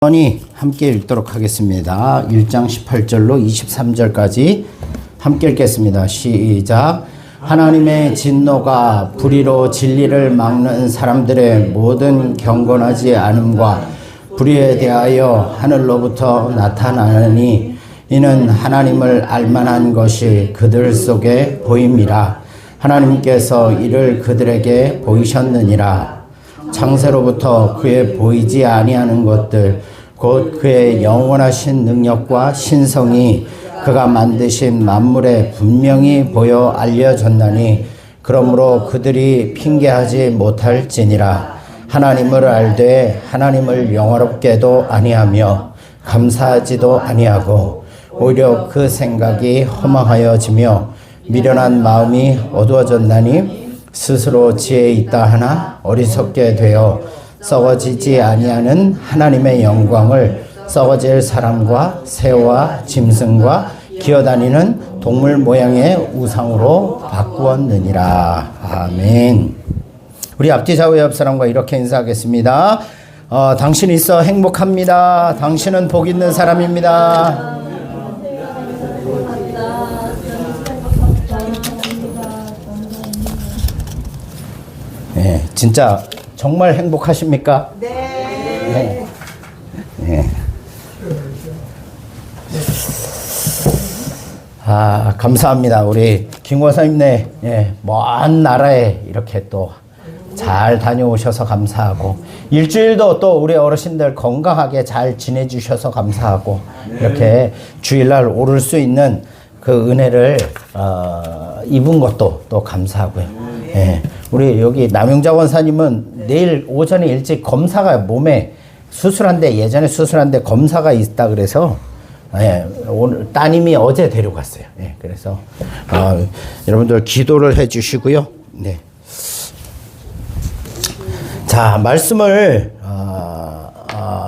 천천히 함께 읽도록 하겠습니다. 1장 18절로 23절까지 함께 읽겠습니다. 시작. 하나님의 진노가 불의로 진리를 막는 사람들의 모든 경건하지 않음과 불의에 대하여 하늘로부터 나타나느니 이는 하나님을 알만한 것이 그들 속에 보임이라. 하나님께서 이를 그들에게 보이셨느니라. 창세로부터 그의 보이지 아니하는 것들 곧 그의 영원하신 능력과 신성이 그가 만드신 만물에 분명히 보여 알려졌나니 그러므로 그들이 핑계하지 못할지니라. 하나님을 알되 하나님을 영화롭게도 아니하며 감사하지도 아니하고 오히려 그 생각이 허망하여지며 미련한 마음이 어두워졌나니 스스로 지혜 있다 하나 어리석게 되어 썩어지지 아니하는 하나님의 영광을 썩어질 사람과 새와 짐승과 기어다니는 동물 모양의 우상으로 바꾸었느니라. 아멘. 우리 앞뒤 좌우 옆 사람과 이렇게 인사하겠습니다. 당신 있어 행복합니다. 당신은 복 있는 사람입니다. 네, 진짜 정말 행복하십니까? 네. 네. 감사합니다. 우리 김권사님네 먼 나라에 이렇게 또 잘 다녀오셔서 감사하고 일주일도 또 우리 어르신들 건강하게 잘 지내주셔서 감사하고 이렇게 주일날 오를 수 있는 그 은혜를 입은 것도 또 감사하고요. 예. 우리 여기 남영자 원사님은 내일 오전에 일찍 검사가 몸에 수술한데 예전에 수술한데 검사가 있다 그래서 오늘 따님이 어제 데려갔어요. 그래서 여러분들 기도를 해주시고요. 네. 자, 말씀을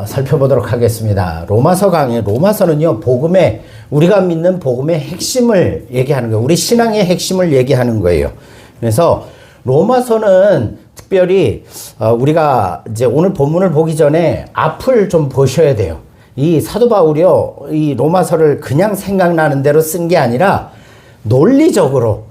살펴보도록 하겠습니다. 로마서 강의, 로마서는요, 복음의, 우리가 믿는 복음의 핵심을 얘기하는 거예요. 우리 신앙의 핵심을 얘기하는 거예요. 그래서 로마서는 특별히, 우리가 이제 오늘 본문을 보기 전에 앞을 좀 보셔야 돼요. 이 사도 바울이요, 이 로마서를 그냥 생각나는 대로 쓴 게 아니라 논리적으로,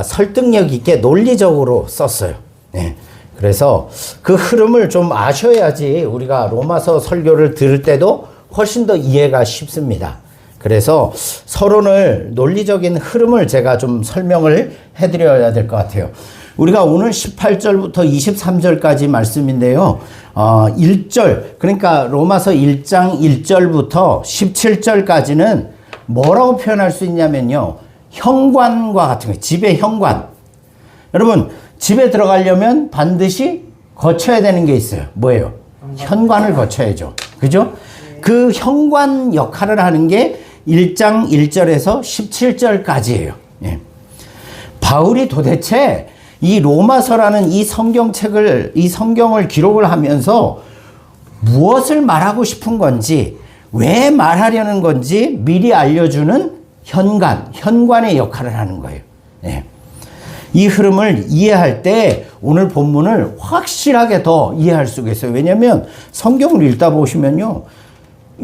설득력 있게 논리적으로 썼어요. 네. 그래서 그 흐름을 좀 아셔야지 우리가 로마서 설교를 들을 때도 훨씬 더 이해가 쉽습니다. 그래서 서론을 논리적인 흐름을 제가 좀 설명을 해드려야 될 것 같아요. 우리가 오늘 18절부터 23절까지 말씀인데요. 1절, 그러니까 로마서 1장 1절부터 17절까지는 뭐라고 표현할 수 있냐면요. 현관과 같은 거예요. 집의 현관. 여러분, 집에 들어가려면 반드시 거쳐야 되는 게 있어요. 뭐예요? 현관을 거쳐야죠. 그죠? 그 현관 역할을 하는 게 1장 1절에서 17절까지예요. 예. 바울이 도대체 이 로마서라는 이 성경책을, 이 성경을 기록을 하면서 무엇을 말하고 싶은 건지, 왜 말하려는 건지 미리 알려주는 현관의 역할을 하는 거예요. 예. 이 흐름을 이해할 때 오늘 본문을 확실하게 더 이해할 수가 있어요. 왜냐하면 성경을 읽다 보시면요.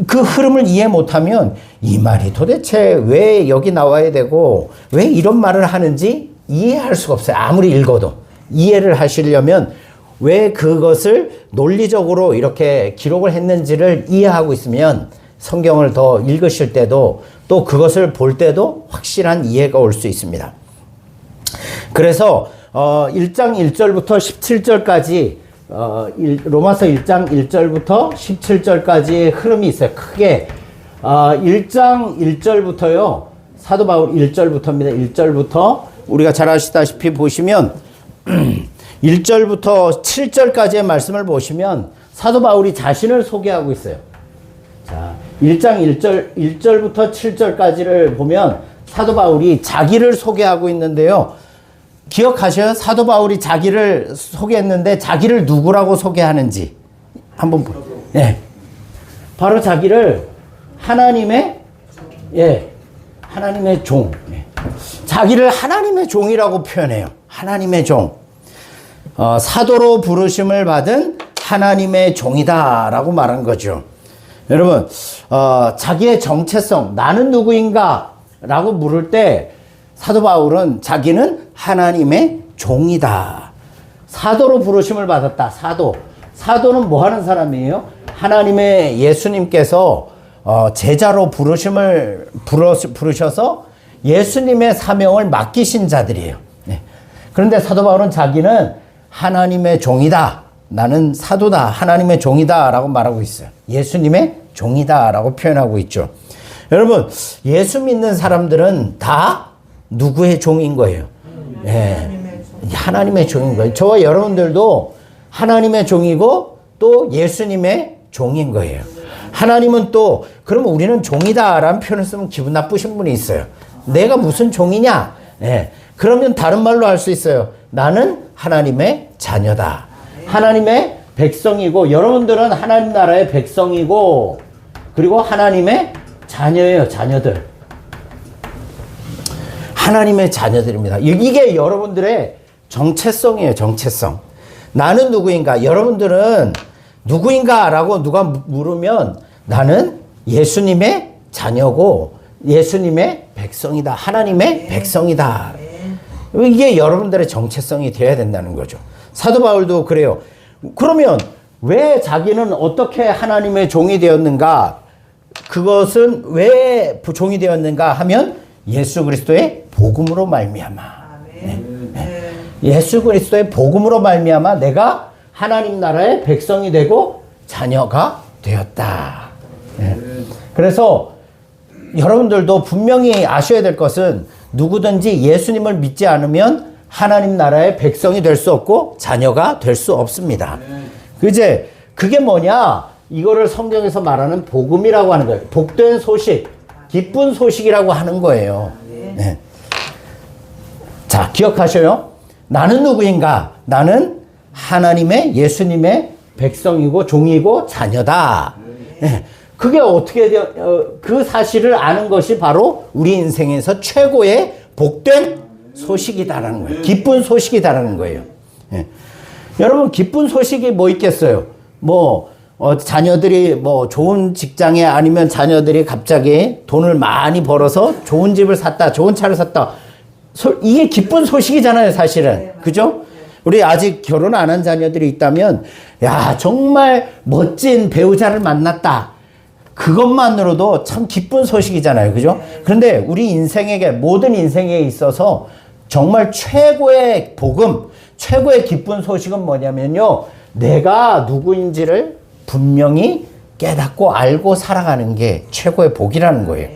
그 흐름을 이해 못하면 이 말이 도대체 왜 여기 나와야 되고 왜 이런 말을 하는지 이해할 수가 없어요. 아무리 읽어도. 이해를 하시려면 왜 그것을 논리적으로 이렇게 기록을 했는지를 이해하고 있으면 성경을 더 읽으실 때도 또 그것을 볼 때도 확실한 이해가 올 수 있습니다. 그래서 1장 1절부터 17절까지 로마서 1장 1절부터 17절까지의 흐름이 있어요. 크게 1장 1절부터요. 사도 바울 1절부터입니다. 1절부터 우리가 잘 아시다시피 보시면 1절부터 7절까지의 말씀을 보시면 사도 바울이 자신을 소개하고 있어요. 자, 1장 1절부터 7절까지를 보면 사도 바울이 자기를 소개하고 있는데요. 기억하셔요? 사도 바울이 자기를 소개했는데 자기를 누구라고 소개하는지 한번 보세요. 네. 바로 자기를 하나님의 종. 네. 자기를 하나님의 종이라고 표현해요. 하나님의 종. 사도로 부르심을 받은 하나님의 종이다라고 말한 거죠. 여러분, 자기의 정체성, 나는 누구인가? 라고 물을 때 사도 바울은 자기는 하나님의 종이다. 사도로 부르심을 받았다. 사도는 뭐 하는 사람이에요? 하나님의 예수님께서 제자로 부르셔서 예수님의 사명을 맡기신 자들이에요. 네. 그런데 사도 바울은 자기는 하나님의 종이다. 나는 사도다. 하나님의 종이다. 라고 말하고 있어요. 예수님의 종이다. 라고 표현하고 있죠. 여러분, 예수 믿는 사람들은 다 누구의 종인 거예요? 하나님의 종인 거예요. 저와 여러분들도 하나님의 종이고 또 예수님의 종인 거예요. 하나님은 또 그러면 우리는 종이다 라는 표현을 쓰면 기분 나쁘신 분이 있어요. 내가 무슨 종이냐? 그러면 다른 말로 할 수 있어요. 나는 하나님의 자녀다. 하나님의 백성이고 여러분들은 하나님 나라의 백성이고 그리고 하나님의 자녀예요. 자녀들. 하나님의 자녀들입니다. 이게 여러분들의 정체성이에요. 정체성. 나는 누구인가? 여러분들은 누구인가? 라고 누가 물으면 나는 예수님의 자녀고 예수님의 백성이다. 하나님의 백성이다. 이게 여러분들의 정체성이 되어야 된다는 거죠. 사도 바울도 그래요. 그러면 왜 자기는 어떻게 하나님의 종이 되었는가? 그것은 왜 종이 되었는가 하면 예수 그리스도의 복음으로 말미암아. 예수 그리스도의 복음으로 말미암아 내가 하나님 나라의 백성이 되고 자녀가 되었다. 그래서 여러분들도 분명히 아셔야 될 것은 누구든지 예수님을 믿지 않으면 하나님 나라의 백성이 될 수 없고 자녀가 될 수 없습니다. 이제 그게 뭐냐? 이거를 성경에서 말하는 복음이라고 하는 거예요. 복된 소식, 기쁜 소식이라고 하는 거예요. 네. 자, 기억하셔요. 나는 누구인가? 나는 하나님의 예수님의 백성이고 종이고 자녀다. 네. 그게 어떻게 그 사실을 아는 것이 바로 우리 인생에서 최고의 복된 소식이다라는 거예요. 기쁜 소식이다라는 거예요. 네. 여러분, 기쁜 소식이 뭐 있겠어요? 자녀들이 좋은 직장에 아니면 자녀들이 갑자기 돈을 많이 벌어서 좋은 집을 샀다, 좋은 차를 샀다. 이게 기쁜 소식이잖아요, 사실은. 그죠? 우리 아직 결혼 안 한 자녀들이 있다면, 야, 정말 멋진 배우자를 만났다. 그것만으로도 참 기쁜 소식이잖아요. 그죠? 그런데 우리 인생에게, 모든 인생에 있어서 정말 최고의 복음, 최고의 기쁜 소식은 뭐냐면요. 내가 누구인지를 분명히 깨닫고 알고 살아가는 게 최고의 복이라는 거예요.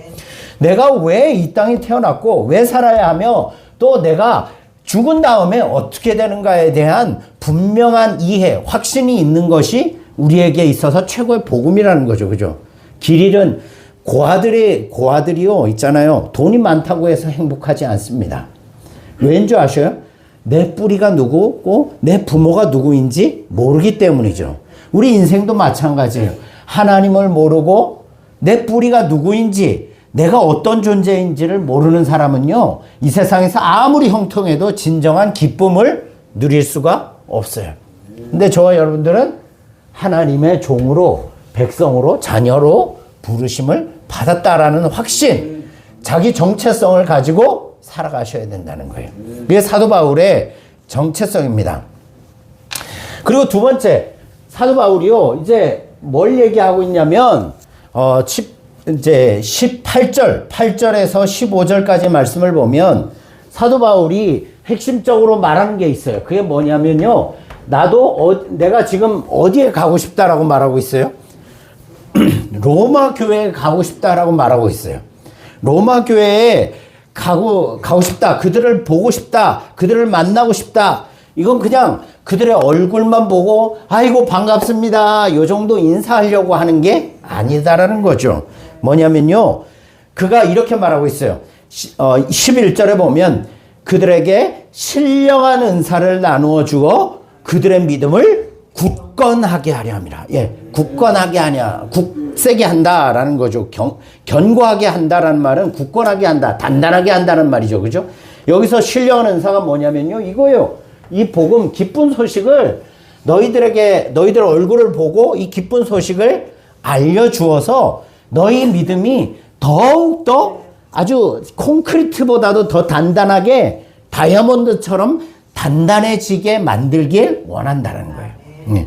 내가 왜 이 땅에 태어났고 왜 살아야 하며 또 내가 죽은 다음에 어떻게 되는가에 대한 분명한 이해, 확신이 있는 것이 우리에게 있어서 최고의 복음이라는 거죠. 그죠? 길 잃은 고아들이요, 있잖아요. 돈이 많다고 해서 행복하지 않습니다. 왜인 줄 아셔요? 내 뿌리가 누구고 내 부모가 누구인지 모르기 때문이죠. 우리 인생도 마찬가지예요. 하나님을 모르고 내 뿌리가 누구인지 내가 어떤 존재인지를 모르는 사람은요, 이 세상에서 아무리 형통해도 진정한 기쁨을 누릴 수가 없어요. 근데 저와 여러분들은 하나님의 종으로, 백성으로, 자녀로 부르심을 받았다라는 확신, 자기 정체성을 가지고 살아가셔야 된다는 거예요. 그게 사도 바울의 정체성입니다. 그리고 두 번째, 사도 바울이요, 이제 뭘 얘기하고 있냐면, 이제 8절에서 15절까지 말씀을 보면 사도 바울이 핵심적으로 말하는 게 있어요. 그게 뭐냐면요, 내가 지금 어디에 가고 싶다라고 말하고 있어요? 로마 교회에 가고 싶다라고 말하고 있어요. 로마 교회에 가고 싶다. 그들을 보고 싶다. 그들을 만나고 싶다. 이건 그냥 그들의 얼굴만 보고 아이고 반갑습니다. 요 정도 인사하려고 하는 게 아니다라는 거죠. 뭐냐면요, 그가 이렇게 말하고 있어요. 11절에 보면 그들에게 신령한 은사를 나누어 주어 그들의 믿음을 굳건하게 하려 함이라. 예, 굳건하게 하냐, 굳세게 한다라는 거죠. 견고하게 한다라는 말은 굳건하게 한다, 단단하게 한다는 말이죠. 그죠? 여기서 신령한 은사가 뭐냐면요, 이거예요. 이 복음, 기쁜 소식을 너희들 얼굴을 보고 이 기쁜 소식을 알려주어서 너희 믿음이 더욱더 아주 콘크리트보다도 더 단단하게 다이아몬드처럼 단단해지게 만들길 원한다는 거예요.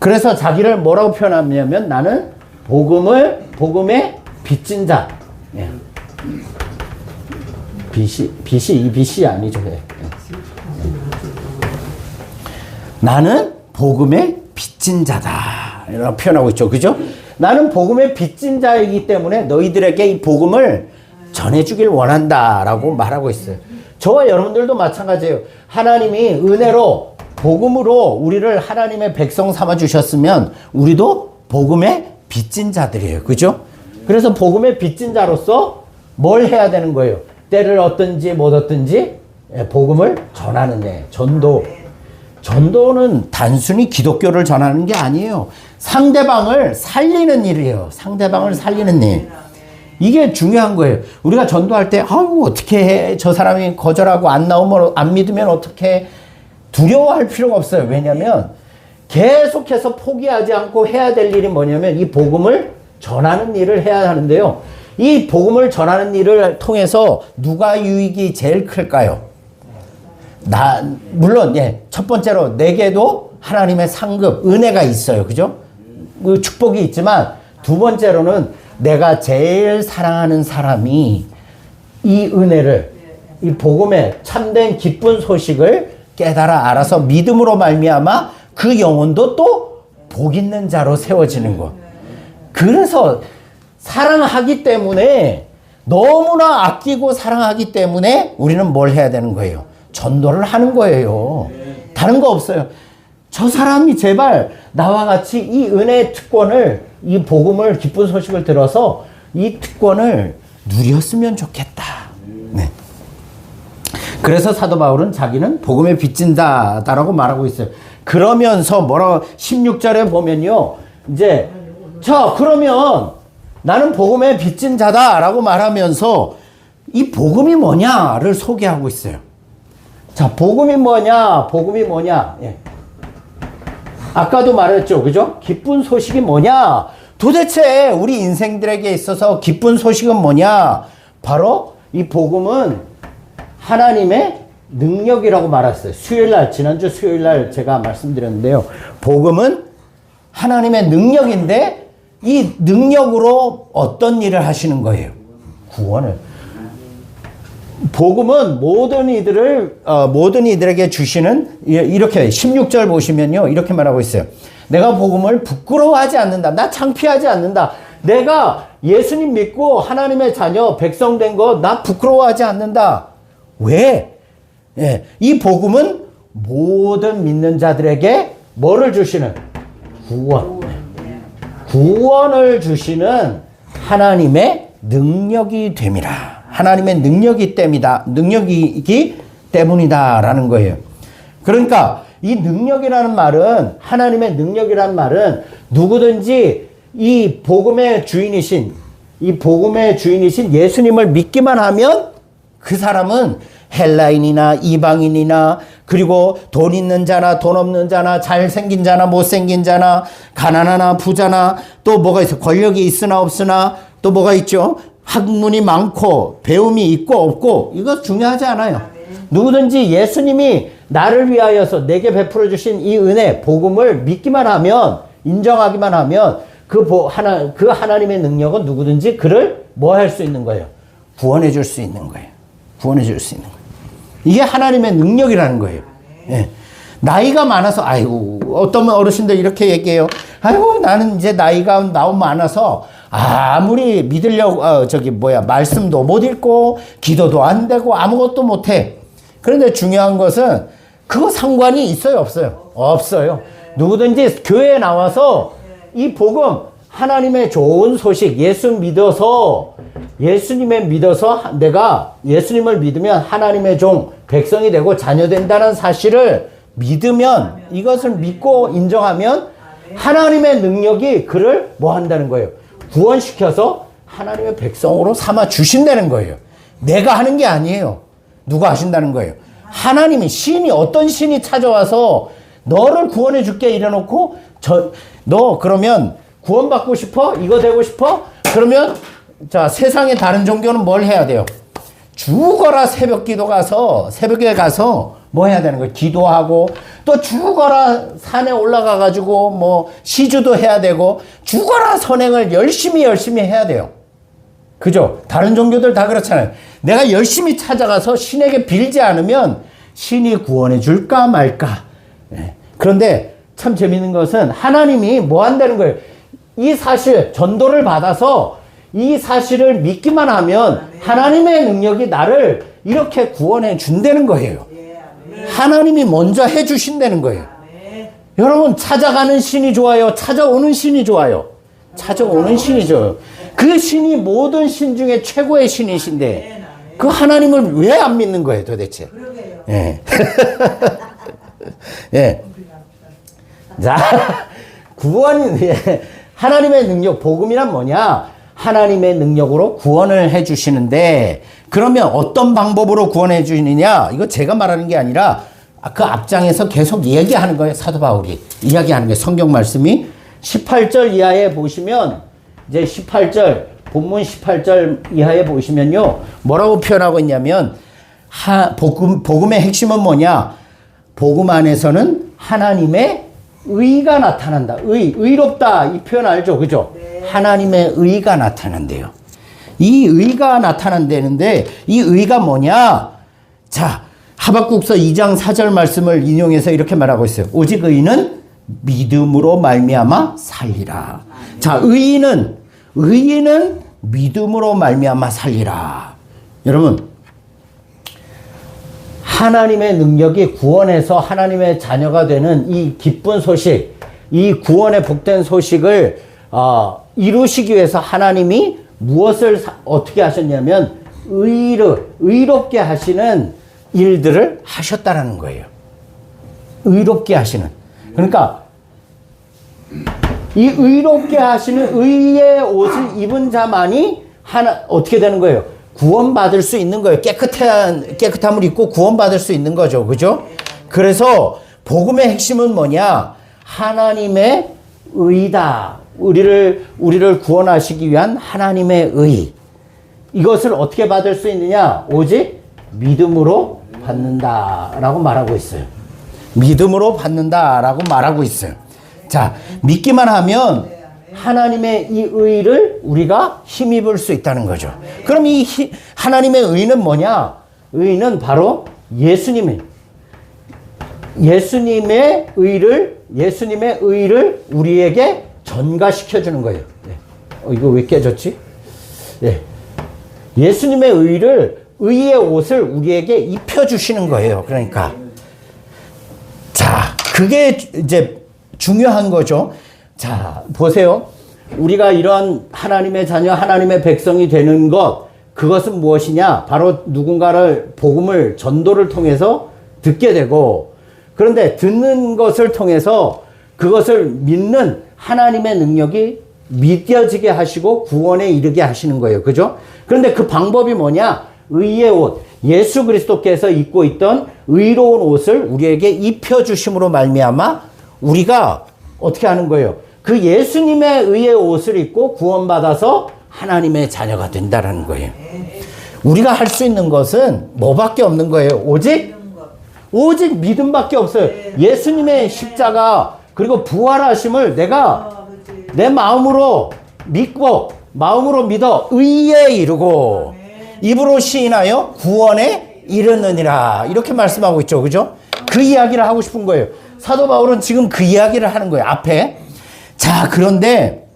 그래서 자기를 뭐라고 표현하냐면 나는 복음의 빚진 자. 빚이 아니죠. 나는 복음의 빚진 자다. 이라고 표현하고 있죠. 그죠? 나는 복음의 빚진 자이기 때문에 너희들에게 이 복음을 전해주길 원한다라고 말하고 있어요. 저와 여러분들도 마찬가지예요. 하나님이 은혜로 복음으로 우리를 하나님의 백성 삼아 주셨으면 우리도 복음의 빚진 자들이에요. 그죠? 그래서 복음의 빚진 자로서 뭘 해야 되는 거예요? 때를 얻든지 못 얻든지 복음을 전하는 애. 전도는 단순히 기독교를 전하는 게 아니에요. 상대방을 살리는 일이에요. 상대방을 살리는 일. 이게 중요한 거예요. 우리가 전도할 때 아유 어떻게 해? 저 사람이 거절하고 안 나오면 안 믿으면 어떻게 두려워할 필요가 없어요. 왜냐하면 계속해서 포기하지 않고 해야 될 일이 뭐냐면 이 복음을 전하는 일을 해야 하는데요. 이 복음을 전하는 일을 통해서 누가 유익이 제일 클까요? 물론 첫 번째로 내게도 하나님의 상급 은혜가 있어요. 그죠? 그 축복이 있지만 두 번째로는 내가 제일 사랑하는 사람이 이 은혜를 이 복음의 참된 기쁜 소식을 깨달아 알아서 믿음으로 말미암아 그 영혼도 또 복 있는 자로 세워지는 것. 그래서 사랑하기 때문에 너무나 아끼고 사랑하기 때문에 우리는 뭘 해야 되는 거예요? 전도를 하는 거예요. 다른 거 없어요. 저 사람이 제발 나와 같이 이 은혜의 특권을 이 복음을 기쁜 소식을 들어서 이 특권을 누렸으면 좋겠다. 네. 그래서 사도 바울은 자기는 복음에 빚진 자다라고 말하고 있어요. 그러면서 뭐라고 16절에 보면요. 이제 자 그러면 나는 복음에 빚진 자다라고 말하면서 이 복음이 뭐냐를 소개하고 있어요. 자 복음이 뭐냐? 예. 아까도 말했죠. 그죠? 기쁜 소식이 뭐냐? 도대체 우리 인생들에게 있어서 기쁜 소식은 뭐냐? 바로 이 복음은 하나님의 능력이라고 말했어요. 지난주 수요일날 제가 말씀드렸는데요. 복음은 하나님의 능력인데 이 능력으로 어떤 일을 하시는 거예요? 구원을. 복음은 모든 이들에게 주시는, 이렇게 16절 보시면요. 이렇게 말하고 있어요. 내가 복음을 부끄러워하지 않는다. 나 창피하지 않는다. 내가 예수님 믿고 하나님의 자녀, 백성 된 거 나 부끄러워하지 않는다. 왜? 이 복음은 모든 믿는 자들에게 뭐를 주시는? 구원을 주시는 하나님의 능력이 됨이라. 하나님의 능력이기 때문이다라는 거예요. 그러니까 이 능력이라는 말은, 하나님의 능력이라는 말은 누구든지 이 복음의 주인이신 예수님을 믿기만 하면 그 사람은 헬라인이나 이방인이나 그리고 돈 있는 자나 돈 없는 자나 잘생긴 자나 못생긴 자나 가난하나 부자나 또 뭐가 있어? 권력이 있으나 없으나 또 뭐가 있죠? 학문이 많고 배움이 있고 없고 이거 중요하지 않아요. 누구든지 예수님이 나를 위하여서 내게 베풀어 주신 이 은혜 복음을 믿기만 하면, 인정하기만 하면 그 하나님의 능력은 누구든지 그를 뭐 할 수 있는 거예요? 구원해 줄 수 있는 거예요. 이게 하나님의 능력이라는 거예요. 예. 나이가 많아서, 어떤 어르신들 이렇게 얘기해요. 나는 이제 나이가 너무 많아서 아무리 믿으려고, 말씀도 못 읽고, 기도도 안 되고, 아무것도 못 해. 그런데 중요한 것은, 그거 상관이 있어요, 없어요? 없어요. 누구든지 교회에 나와서 이 복음, 하나님의 좋은 소식, 내가 예수님을 믿으면 하나님의 종, 백성이 되고 자녀 된다는 사실을 믿으면, 이것을 믿고 인정하면 하나님의 능력이 그를 뭐 한다는 거예요? 구원시켜서 하나님의 백성으로 삼아 주신다는 거예요. 내가 하는 게 아니에요. 누가 하신다는 거예요? 하나님이, 어떤 신이 찾아와서 너를 구원해 줄게 이래놓고 너 그러면 구원받고 싶어? 이거 되고 싶어? 그러면 자, 세상의 다른 종교는 뭘 해야 돼요? 죽어라 새벽에 가서 뭐 해야 되는 거예요? 기도하고 또 죽어라 산에 올라가 가지고 뭐 시주도 해야 되고 죽어라 선행을 열심히 해야 돼요. 그죠? 다른 종교들 다 그렇잖아요. 내가 열심히 찾아가서 신에게 빌지 않으면 신이 구원해 줄까 말까. 네. 그런데 참 재밌는 것은 하나님이 뭐 한다는 거예요? 이 사실 전도를 받아서 이 사실을 믿기만 하면 하나님의 능력이 나를 이렇게 구원해 준다는 거예요. 하나님이 먼저 해 주신다는 거예요. 여러분, 찾아가는 신이 좋아요? 찾아오는 신이 좋아요? 찾아오는 신이 좋아요. 그 신이 모든 신 중에 최고의 신이신데 그 하나님을 왜 안 믿는 거예요, 도대체? 예. 예. 자, 하나님의 능력, 복음이란 뭐냐? 하나님의 능력으로 구원을 해 주시는데, 그러면 어떤 방법으로 구원해 주느냐? 이거 제가 말하는 게 아니라 그 앞장에서 계속 얘기하는 거예요. 사도 바울이 이야기하는 거예요. 성경 말씀이 18절 이하에 보시면, 이제 18절, 본문 18절 이하에 보시면요, 뭐라고 표현하고 있냐면, 복음의 핵심은 뭐냐? 복음 안에서는 하나님의 의가 나타난다. 의롭다. 이 표현 알죠? 그죠? 네. 하나님의 의가 나타난대요. 이 의가 나타난다는데, 이 의가 뭐냐? 자, 하박국서 2장 4절 말씀을 인용해서 이렇게 말하고 있어요. 오직 의인은 믿음으로 말미암아 살리라. 자, 의인은 믿음으로 말미암아 살리라. 여러분, 하나님의 능력이 구원해서 하나님의 자녀가 되는 이 기쁜 소식, 이 구원의 복된 소식을 이루시기 위해서 하나님이 무엇을 어떻게 하셨냐면 의롭게 하시는 일들을 하셨다라는 거예요. 의롭게 하시는. 그러니까 이 의롭게 하시는 의의 옷을 입은 자만이 어떻게 되는 거예요? 구원받을 수 있는 거예요. 깨끗함을 입고 구원받을 수 있는 거죠. 그죠? 그래서 복음의 핵심은 뭐냐? 하나님의 의다. 우리를 구원하시기 위한 하나님의 의. 이것을 어떻게 받을 수 있느냐? 오직 믿음으로 받는다라고 말하고 있어요. 믿음으로 받는다라고 말하고 있어요. 자, 믿기만 하면 하나님의 이 의를 우리가 힘입을 수 있다는 거죠. 그럼 이 하나님의 의는 뭐냐? 의는 바로 예수님의 의를 우리에게 전가시켜 주는 거예요. 네. 이거 왜 깨졌지? 네. 예수님의 의의 옷을 우리에게 입혀 주시는 거예요. 그러니까. 자, 그게 이제 중요한 거죠. 자, 보세요. 우리가 이런 하나님의 자녀, 하나님의 백성이 되는 것, 그것은 무엇이냐? 바로 누군가를, 복음을, 전도를 통해서 듣게 되고, 그런데 듣는 것을 통해서 그것을 믿는 하나님의 능력이 믿겨지게 하시고 구원에 이르게 하시는 거예요. 그죠? 그런데 그 방법이 뭐냐? 의의 옷, 예수 그리스도께서 입고 있던 의로운 옷을 우리에게 입혀주심으로 말미암아 우리가 어떻게 하는 거예요? 그 예수님의 의의 옷을 입고 구원받아서 하나님의 자녀가 된다는 거예요. 우리가 할 수 있는 것은 뭐밖에 없는 거예요? 오직 믿음밖에 없어요. 예수님의 십자가 그리고 부활하심을 내가 내 마음으로 믿고 마음으로 믿어 의에 이르고 입으로 시인하여 구원에 이르느니라. 이렇게 말씀하고 있죠. 그죠? 그 이야기를 하고 싶은 거예요. 사도 바울은 지금 그 이야기를 하는 거예요. 앞에. 자, 그런데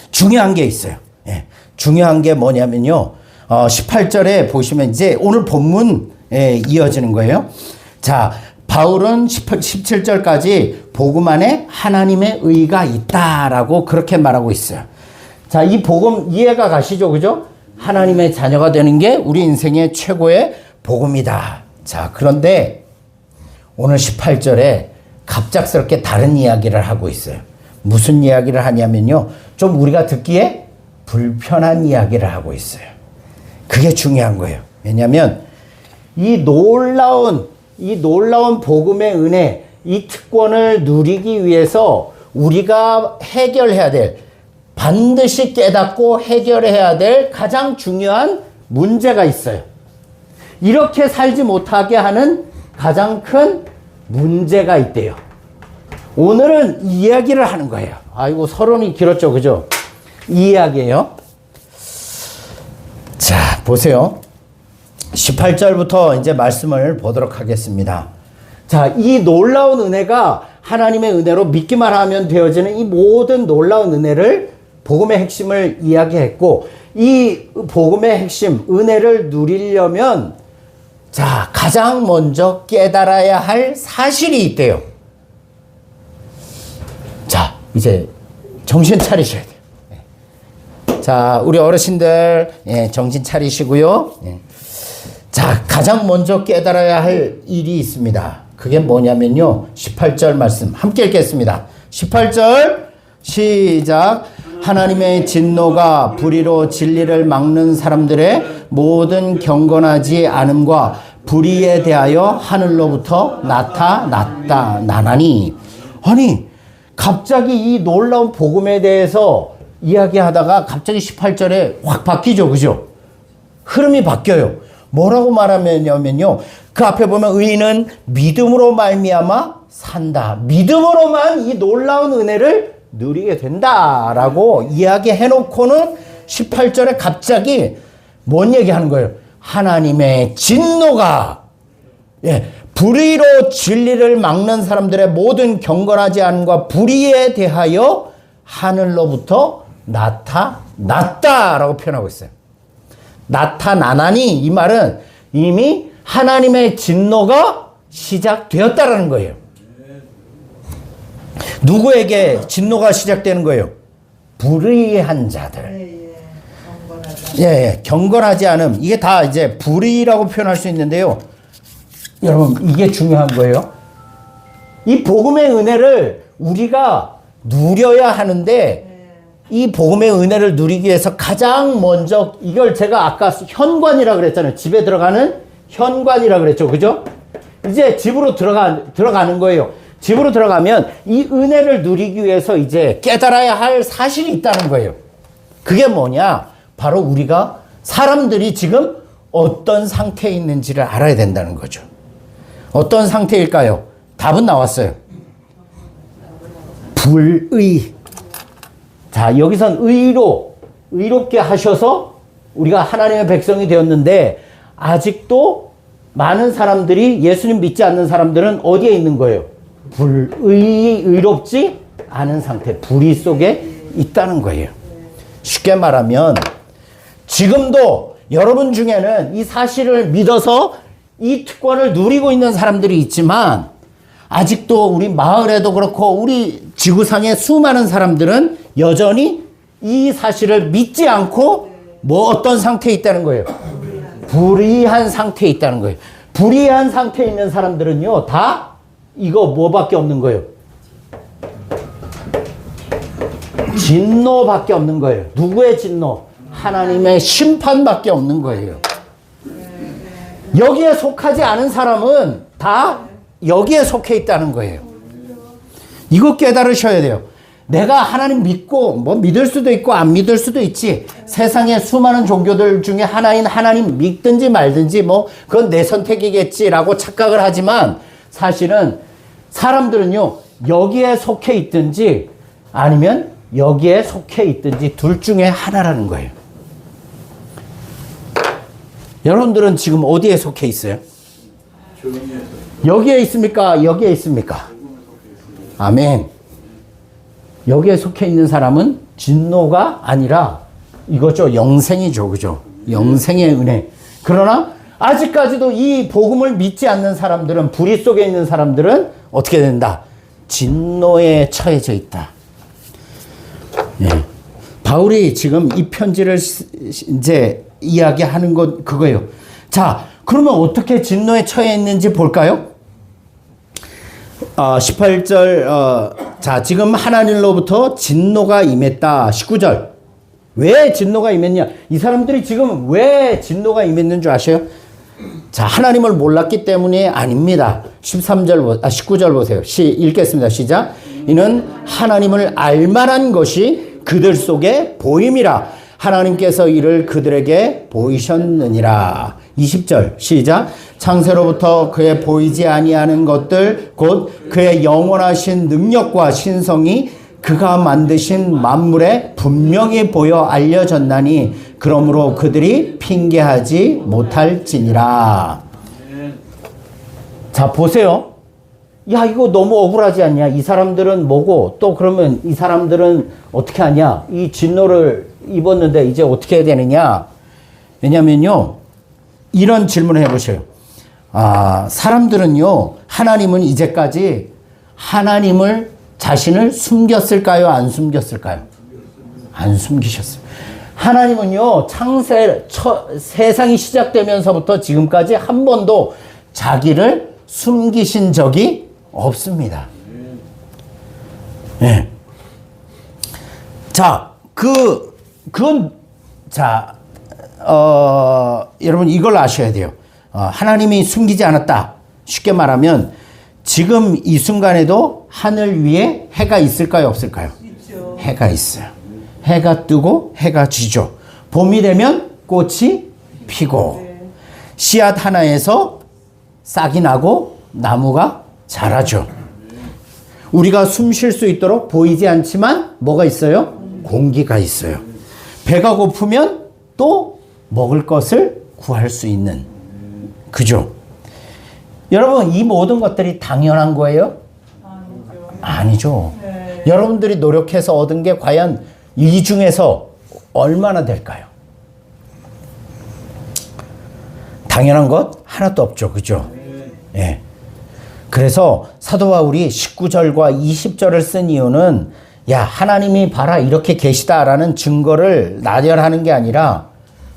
중요한 게 있어요. 예, 중요한 게 뭐냐면요. 18절에 보시면 이제 오늘 본문에 이어지는 거예요. 자, 바울은 17절까지 복음 안에 하나님의 의가 있다라고 그렇게 말하고 있어요. 자, 이 복음 이해가 가시죠? 그죠? 하나님의 자녀가 되는 게 우리 인생의 최고의 복음이다. 자, 그런데 오늘 18절에 갑작스럽게 다른 이야기를 하고 있어요. 무슨 이야기를 하냐면요. 좀 우리가 듣기에 불편한 이야기를 하고 있어요. 그게 중요한 거예요. 왜냐하면 이 놀라운 복음의 은혜, 이 특권을 누리기 위해서 우리가 해결해야 될, 반드시 깨닫고 해결해야 될 가장 중요한 문제가 있어요. 이렇게 살지 못하게 하는 가장 큰 문제가 있대요. 오늘은 이 이야기를 하는 거예요. 아이고, 서론이 길었죠, 그죠? 이 이야기예요. 자, 보세요. 18절부터 이제 말씀을 보도록 하겠습니다. 자, 이 놀라운 은혜가 하나님의 은혜로 믿기만 하면 되어지는 이 모든 놀라운 은혜를, 복음의 핵심을 이야기했고, 이 복음의 핵심, 은혜를 누리려면, 자, 가장 먼저 깨달아야 할 사실이 있대요. 자, 이제 정신 차리셔야 돼요. 자, 우리 어르신들, 정신 차리시고요. 자, 가장 먼저 깨달아야 할 일이 있습니다. 그게 뭐냐면요. 18절 말씀 함께 읽겠습니다. 18절 시작. 하나님의 진노가 불의로 진리를 막는 사람들의 모든 경건하지 않음과 불의에 대하여 하늘로부터 나타나니. 아니, 갑자기 이 놀라운 복음에 대해서 이야기하다가 갑자기 18절에 확 바뀌죠. 그죠? 흐름이 바뀌어요. 뭐라고 말하면요. 그 앞에 보면 의인은 믿음으로 말미암아 산다. 믿음으로만 이 놀라운 은혜를 누리게 된다라고 이야기해놓고는 18절에 갑자기 뭔 얘기하는 거예요? 하나님의 진노가 불의로 진리를 막는 사람들의 모든 경건하지 않음과 불의에 대하여 하늘로부터 나타났다라고 표현하고 있어요. 나타나나니, 이 말은 이미 하나님의 진노가 시작되었다라는 거예요. 누구에게 진노가 시작되는 거예요? 불의한 자들. 경건하지 않음. 이게 다 이제 불의라고 표현할 수 있는데요. 여러분, 이게 중요한 거예요. 이 복음의 은혜를 우리가 누려야 하는데, 이 복음의 은혜를 누리기 위해서 가장 먼저, 이걸 제가 아까 현관이라고 그랬잖아요. 집에 들어가는 현관이라고 그랬죠. 그죠? 이제 집으로 들어가는 거예요. 집으로 들어가면 이 은혜를 누리기 위해서 이제 깨달아야 할 사실이 있다는 거예요. 그게 뭐냐? 바로 우리가 사람들이 지금 어떤 상태에 있는지를 알아야 된다는 거죠. 어떤 상태일까요? 답은 나왔어요. 불의. 자, 여기선 의롭게 하셔서 우리가 하나님의 백성이 되었는데, 아직도 많은 사람들이, 예수님 믿지 않는 사람들은 어디에 있는 거예요? 의롭지 않은 상태, 불의 속에 있다는 거예요. 쉽게 말하면 지금도 여러분 중에는 이 사실을 믿어서 이 특권을 누리고 있는 사람들이 있지만, 아직도 우리 마을에도 그렇고 우리 지구상의 수많은 사람들은 여전히 이 사실을 믿지 않고 어떤 상태에 있다는 거예요? 불의한 상태에 있다는 거예요. 불의한 상태에 있는 사람들은요, 다 이거 뭐밖에 없는 거예요? 진노밖에 없는 거예요. 누구의 진노? 하나님의 심판밖에 없는 거예요. 여기에 속하지 않은 사람은 다 여기에 속해 있다는 거예요. 이거 깨달으셔야 돼요. 내가 하나님 믿고, 믿을 수도 있고 안 믿을 수도 있지. 세상의 수많은 종교들 중에 하나인 하나님 믿든지 말든지 그건 내 선택이겠지라고 착각을 하지만, 사실은 사람들은요, 여기에 속해 있든지 아니면 여기에 속해 있든지 둘 중에 하나라는 거예요. 여러분들은 지금 어디에 속해 있어요? 여기에 있습니까? 여기에 있습니까? 아멘. 여기에 속해 있는 사람은 진노가 아니라 이거죠. 영생이죠. 그죠? 영생의 은혜. 그러나 아직까지도 이 복음을 믿지 않는 사람들은, 불의 속에 있는 사람들은 어떻게 된다? 진노에 처해져 있다. 바울이 지금 이 편지를 이제 이야기하는 것 그거예요. 자, 그러면 어떻게 진노에 처해 있는지 볼까요? 18절, 자, 지금 하나님로부터 진노가 임했다. 19절. 왜 진노가 임했냐? 이 사람들이 지금 왜 진노가 임했는 줄 아세요? 자, 하나님을 몰랐기 때문이 아닙니다. 19절 보세요. 읽겠습니다. 시작. 이는 하나님을 알만한 것이 그들 속에 보임이라. 하나님께서 이를 그들에게 보이셨느니라. 20절 시작. 창세로부터 그의 보이지 아니하는 것들 곧 그의 영원하신 능력과 신성이 그가 만드신 만물에 분명히 보여 알려졌나니 그러므로 그들이 핑계하지 못할지니라. 자, 보세요. 야, 이거 너무 억울하지 않냐? 이 사람들은 뭐고, 또 그러면 이 사람들은 어떻게 하냐? 이 진노를 입었는데 이제 어떻게 해야 되느냐? 왜냐면요, 이런 질문을 해보세요. 사람들은요, 하나님은 이제까지 하나님을 자신을 숨겼을까요? 안 숨겼을까요? 안 숨기셨어요. 하나님은요, 세상이 시작되면서부터 지금까지 한 번도 자기를 숨기신 적이 없습니다. 네. 자, 여러분 이걸 아셔야 돼요. 하나님이 숨기지 않았다. 쉽게 말하면 지금 이 순간에도 하늘 위에 해가 있을까요? 없을까요? 있죠. 해가 있어요. 해가 뜨고 해가 지죠. 봄이 되면 꽃이 피고 씨앗 하나에서 싹이 나고 나무가 자라죠. 우리가 숨 쉴 수 있도록 보이지 않지만 뭐가 있어요? 공기가 있어요. 배가 고프면 또 먹을 것을 구할 수 있는. 그죠? 여러분, 이 모든 것들이 당연한 거예요? 아니죠. 네. 여러분들이 노력해서 얻은 게 과연 이 중에서 얼마나 될까요? 당연한 것 하나도 없죠. 그죠? 예. 그래서 사도 바울이 19절과 20절을 쓴 이유는 하나님이 봐라 이렇게 계시다라는 증거를 나열하는 게 아니라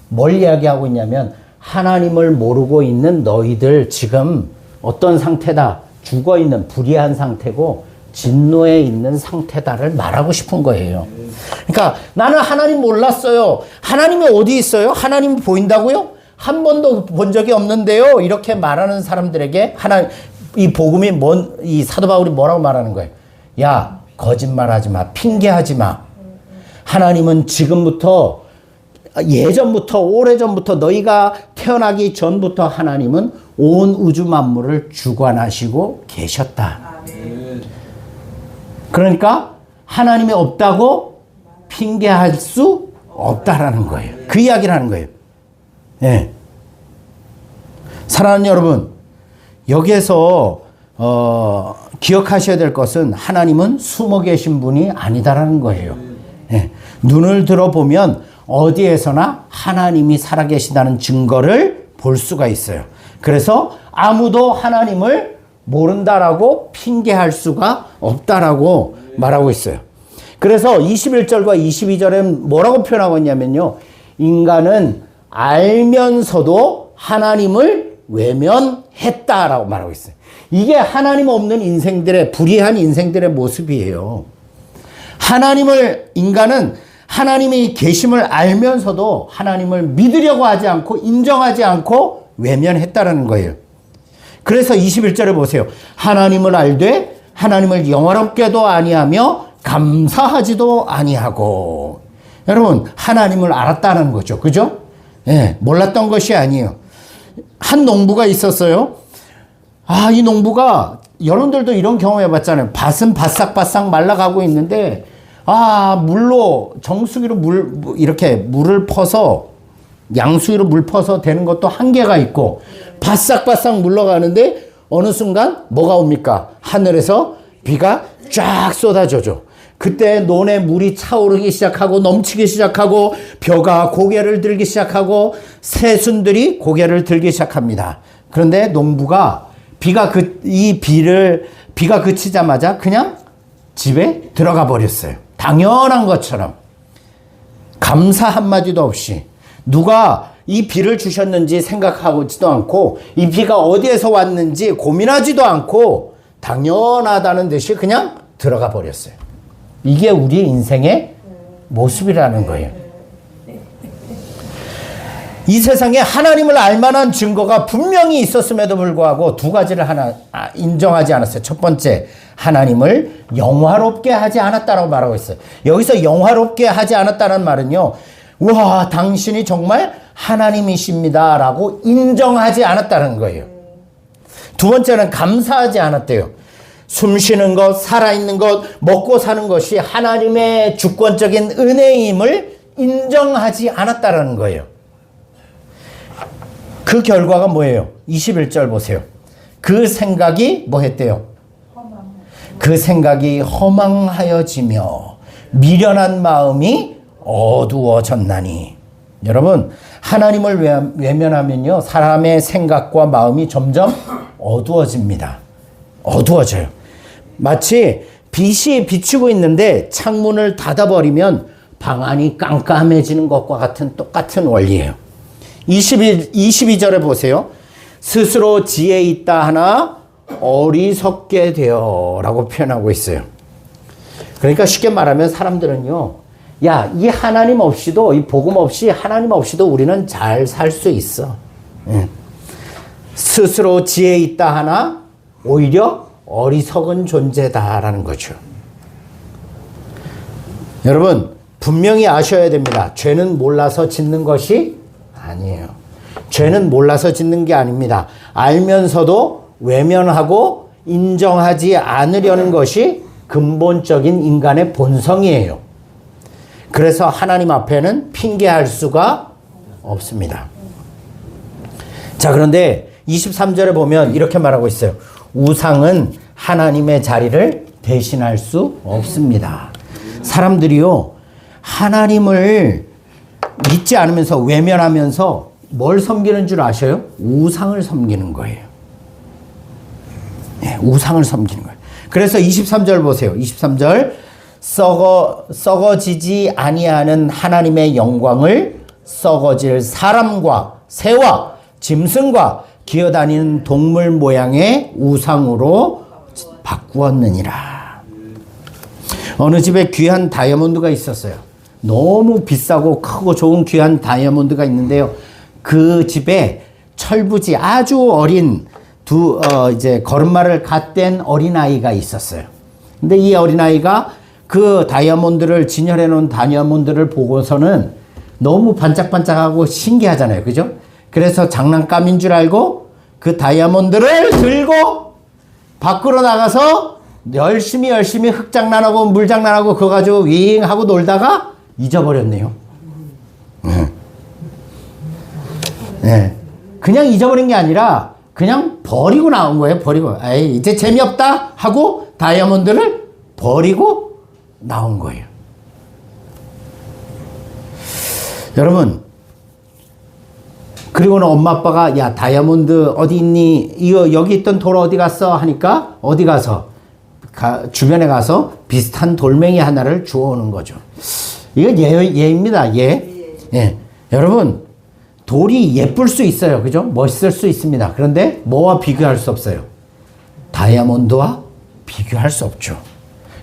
뭘 이야기하고 있냐면 하나님을 모르고 있는 너희들 지금 어떤 상태다. 죽어있는 불의한 상태고 진노에 있는 상태다를 말하고 싶은 거예요. 그러니까 나는 하나님 몰랐어요. 하나님이 어디 있어요? 하나님이 보인다고요? 한 번도 본 적이 없는데요. 이렇게 말하는 사람들에게 이 복음이 이 사도 바울이 뭐라고 말하는 거예요? 야, 거짓말하지 마. 핑계하지 마. 하나님은 지금부터 예전부터 오래전부터 너희가 태어나기 전부터 하나님은 온 우주 만물을 주관하시고 계셨다. 그러니까 하나님이 없다고 핑계할 수 없다라는 거예요. 그 이야기를 하는 거예요. 예. 사랑하는 여러분, 여기에서 기억하셔야 될 것은 하나님은 숨어 계신 분이 아니다라는 거예요. 예. 눈을 들어보면 어디에서나 하나님이 살아계시다는 증거를 볼 수가 있어요. 그래서 아무도 하나님을 모른다라고 핑계할 수가 없다라고 말하고 있어요. 그래서 21절과 22절에 뭐라고 표현하고 있냐면요. 인간은 알면서도 하나님을 외면했다라고 말하고 있어요. 이게 하나님 없는 인생들의 불의한 인생들의 모습이에요. 인간은 하나님이 계심을 알면서도 하나님을 믿으려고 하지 않고 인정하지 않고 외면했다라는 거예요. 그래서 21절에 보세요. 하나님을 알되 하나님을 영화롭게도 아니하며 감사하지도 아니하고. 여러분, 하나님을 알았다는 거죠. 그죠? 예, 몰랐던 것이 아니에요. 한 농부가 있었어요. 이 농부가, 여러분들도 이런 경험 해봤잖아요. 밭은 바싹바싹 말라가고 있는데, 정수기로 이렇게 물을 퍼서, 양수기로 물 퍼서 되는 것도 한계가 있고, 바싹바싹 물러가는데, 어느 순간 뭐가 옵니까? 하늘에서 비가 쫙 쏟아져죠. 그때 논에 물이 차오르기 시작하고 넘치기 시작하고 벼가 고개를 들기 시작하고 새순들이 고개를 들기 시작합니다. 그런데 농부가 비가 그치자마자 그냥 집에 들어가 버렸어요. 당연한 것처럼. 감사 한마디도 없이. 누가 이 비를 주셨는지 생각하지도 않고 이 비가 어디에서 왔는지 고민하지도 않고 당연하다는 듯이 그냥 들어가 버렸어요. 이게 우리 인생의 모습이라는 거예요. 이 세상에 하나님을 알만한 증거가 분명히 있었음에도 불구하고 두 가지를 하나 인정하지 않았어요. 첫 번째, 하나님을 영화롭게 하지 않았다라고 말하고 있어요. 여기서 영화롭게 하지 않았다는 말은요, 와, 당신이 정말 하나님이십니다 라고 인정하지 않았다는 거예요. 두 번째는 감사하지 않았대요. 숨 쉬는 것, 살아있는 것, 먹고 사는 것이 하나님의 주권적인 은혜임을 인정하지 않았다는 거예요. 그 결과가 뭐예요? 21절 보세요. 그 생각이 뭐 했대요? 그 생각이 허망하여지며 미련한 마음이 어두워졌나니. 여러분, 하나님을 외면하면요, 사람의 생각과 마음이 점점 어두워집니다. 어두워져요. 마치 빛이 비추고 있는데 창문을 닫아버리면 방 안이 깜깜해지는 것과 같은 똑같은 원리예요. 22절에 보세요. 스스로 지혜 있다 하나 어리석게 되어 라고 표현하고 있어요. 그러니까 쉽게 말하면 사람들은요, 야, 이 하나님 없이도, 이 복음 없이, 하나님 없이도 우리는 잘 살 수 있어. 스스로 지혜 있다 하나 오히려 어리석은 존재다라는 거죠. 여러분, 분명히 아셔야 됩니다. 죄는 몰라서 짓는 것이 아니에요. 죄는 몰라서 짓는 게 아닙니다. 알면서도 외면하고 인정하지 않으려는 것이 근본적인 인간의 본성이에요. 그래서 하나님 앞에는 핑계할 수가 없습니다. 자, 그런데 23절에 보면 이렇게 말하고 있어요. 우상은 하나님의 자리를 대신할 수 없습니다. 사람들이요, 하나님을 믿지 않으면서 외면하면서 뭘 섬기는 줄 아셔요? 우상을 섬기는 거예요. 네, 우상을 섬기는 거예요. 그래서 23절 보세요. 23절, 썩어지지 아니하는 하나님의 영광을 썩어질 사람과 새와 짐승과 기어다니는 동물 모양의 우상으로 바꾸었느니라. 어느 집에 귀한 다이아몬드가 있었어요. 너무 비싸고 크고 좋은 귀한 다이아몬드가 있는데요. 그 집에 철부지 아주 어린 이제 걸음마를 갓댄 어린아이가 있었어요. 근데 이 어린아이가 그 다이아몬드를, 진열해 놓은 다이아몬드를 보고서는 너무 반짝반짝하고 신기하잖아요. 그죠? 그래서 장난감인 줄 알고 그 다이아몬드를 들고 밖으로 나가서 열심히 흙장난하고 물장난하고 그거 가지고 윙 하고 놀다가 잊어버렸네요. 네. 그냥 잊어버린 게 아니라 그냥 버리고 나온 거예요. 버리고. 에이, 이제 재미없다 하고 다이아몬드를 버리고 나온 거예요. 여러분, 그리고는 엄마 아빠가 야, 다이아몬드 어디 있니? 이거 여기 있던 돌 어디 갔어? 하니까 어디 가서 주변에 가서 비슷한 돌멩이 하나를 주워오는 거죠. 이건 예입니다. 예. 여러분, 돌이 예쁠 수 있어요. 그죠? 멋있을 수 있습니다. 그런데 뭐와 비교할 수 없어요? 다이아몬드와 비교할 수 없죠.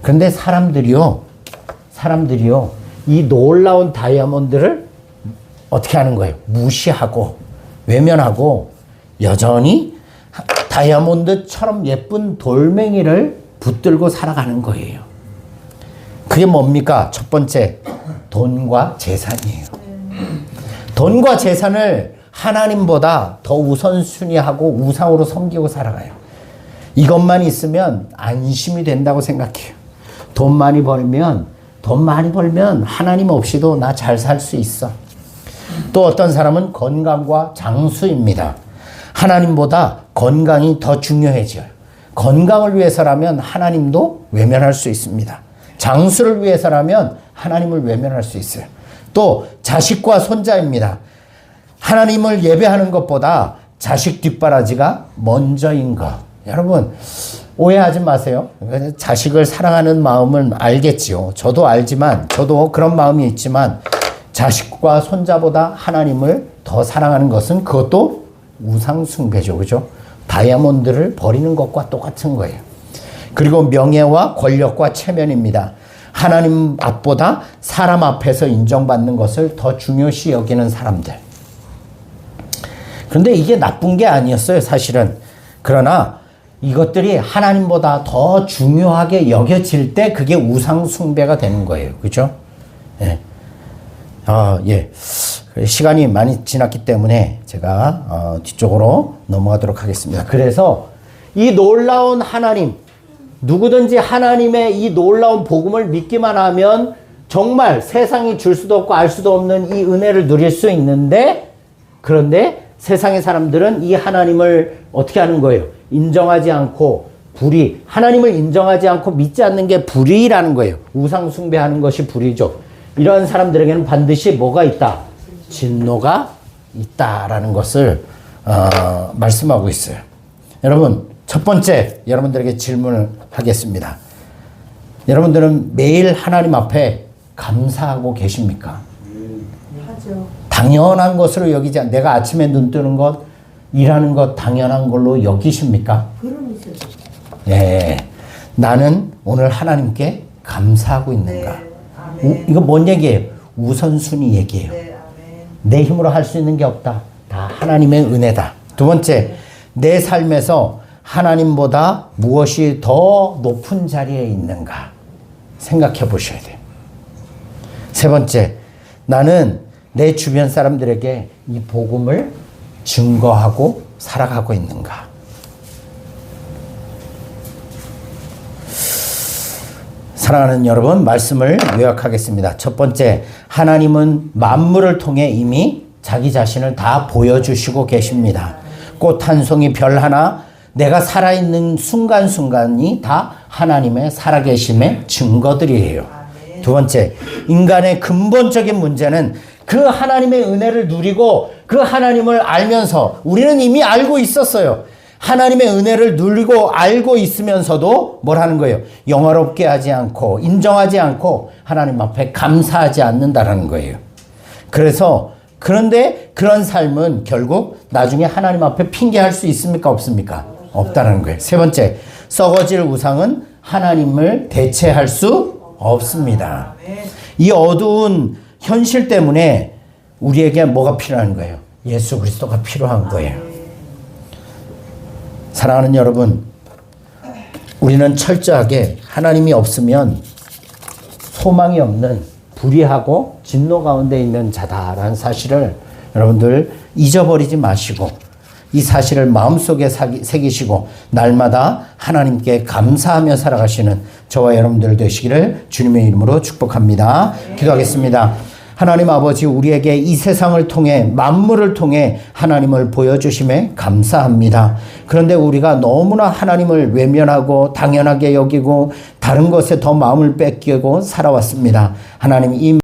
그런데 사람들이요, 이 놀라운 다이아몬드를 어떻게 하는 거예요? 무시하고, 외면하고, 여전히 다이아몬드처럼 예쁜 돌멩이를 붙들고 살아가는 거예요. 그게 뭡니까? 첫 번째, 돈과 재산이에요. 돈과 재산을 하나님보다 더 우선순위하고 우상으로 섬기고 살아가요. 이것만 있으면 안심이 된다고 생각해요. 돈 많이 벌면 하나님 없이도 나 잘 살 수 있어. 또 어떤 사람은 건강과 장수입니다. 하나님보다 건강이 더 중요해져요. 건강을 위해서라면 하나님도 외면할 수 있습니다. 장수를 위해서라면 하나님을 외면할 수 있어요. 또 자식과 손자입니다. 하나님을 예배하는 것보다 자식 뒷바라지가 먼저인 것. 여러분, 오해하지 마세요. 자식을 사랑하는 마음은 알겠지요. 저도 알지만, 저도 그런 마음이 있지만 자식과 손자보다 하나님을 더 사랑하는 것은 그것도 우상숭배죠. 그죠? 다이아몬드를 버리는 것과 똑같은 거예요. 그리고 명예와 권력과 체면입니다. 하나님 앞보다 사람 앞에서 인정받는 것을 더 중요시 여기는 사람들. 그런데 이게 나쁜 게 아니었어요, 사실은. 그러나 이것들이 하나님보다 더 중요하게 여겨질 때 그게 우상 숭배가 되는 거예요. 그죠? 예. 예. 시간이 많이 지났기 때문에 제가 뒤쪽으로 넘어가도록 하겠습니다. 그래서 이 놀라운 하나님, 누구든지 하나님의 이 놀라운 복음을 믿기만 하면 정말 세상이 줄 수도 없고 알 수도 없는 이 은혜를 누릴 수 있는데, 그런데 세상의 사람들은 이 하나님을 어떻게 하는 거예요? 인정하지 않고 불의, 하나님을 인정하지 않고 믿지 않는 게 불의라는 거예요. 우상 숭배하는 것이 불의죠. 이런 사람들에게는 반드시 뭐가 있다? 진노가 있다라는 것을 말씀하고 있어요. 여러분, 첫 번째 여러분들에게 질문을 하겠습니다. 여러분들은 매일 하나님 앞에 감사하고 계십니까? 하죠. 당연한 것으로 여기지 않, 내가 아침에 눈 뜨는 것, 일하는 것 당연한 걸로 여기십니까? 그럼이죠. 예. 나는 오늘 하나님께 감사하고 있는가? 네. 아멘. 이거 뭔 얘기예요? 우선순위 얘기예요. 네, 아멘. 내 힘으로 할 수 있는 게 없다. 다 하나님의 은혜다. 두 번째, 내 삶에서 하나님보다 무엇이 더 높은 자리에 있는가? 생각해 보셔야 돼요. 세 번째, 나는 내 주변 사람들에게 이 복음을 증거하고 살아가고 있는가? 사랑하는 여러분, 말씀을 요약하겠습니다. 첫 번째, 하나님은 만물을 통해 이미 자기 자신을 다 보여주시고 계십니다. 꽃 한 송이, 별 하나, 내가 살아있는 순간순간이 다 하나님의 살아계심의 증거들이에요. 두 번째, 인간의 근본적인 문제는 그 하나님의 은혜를 누리고 그 하나님을 알면서, 우리는 이미 알고 있었어요. 하나님의 은혜를 누리고 알고 있으면서도 뭘 하는 거예요? 영화롭게 하지 않고 인정하지 않고 하나님 앞에 감사하지 않는다라는 거예요. 그런데 그런 삶은 결국 나중에 하나님 앞에 핑계할 수 있습니까? 없습니까? 없다는 거예요. 세 번째, 썩어질 우상은 하나님을 대체할 수 없습니다. 이 어두운 현실 때문에 우리에게 뭐가 필요한 거예요? 예수 그리스도가 필요한 거예요. 사랑하는 여러분, 우리는 철저하게 하나님이 없으면 소망이 없는 불의하고 진노 가운데 있는 자다라는 사실을 여러분들 잊어버리지 마시고 이 사실을 마음속에 새기시고 날마다 하나님께 감사하며 살아가시는 저와 여러분들 되시기를 주님의 이름으로 축복합니다. 기도하겠습니다. 하나님 아버지, 우리에게 이 세상을 통해 만물을 통해 하나님을 보여주심에 감사합니다. 그런데 우리가 너무나 하나님을 외면하고 당연하게 여기고 다른 것에 더 마음을 뺏기고 살아왔습니다. 하나님, 이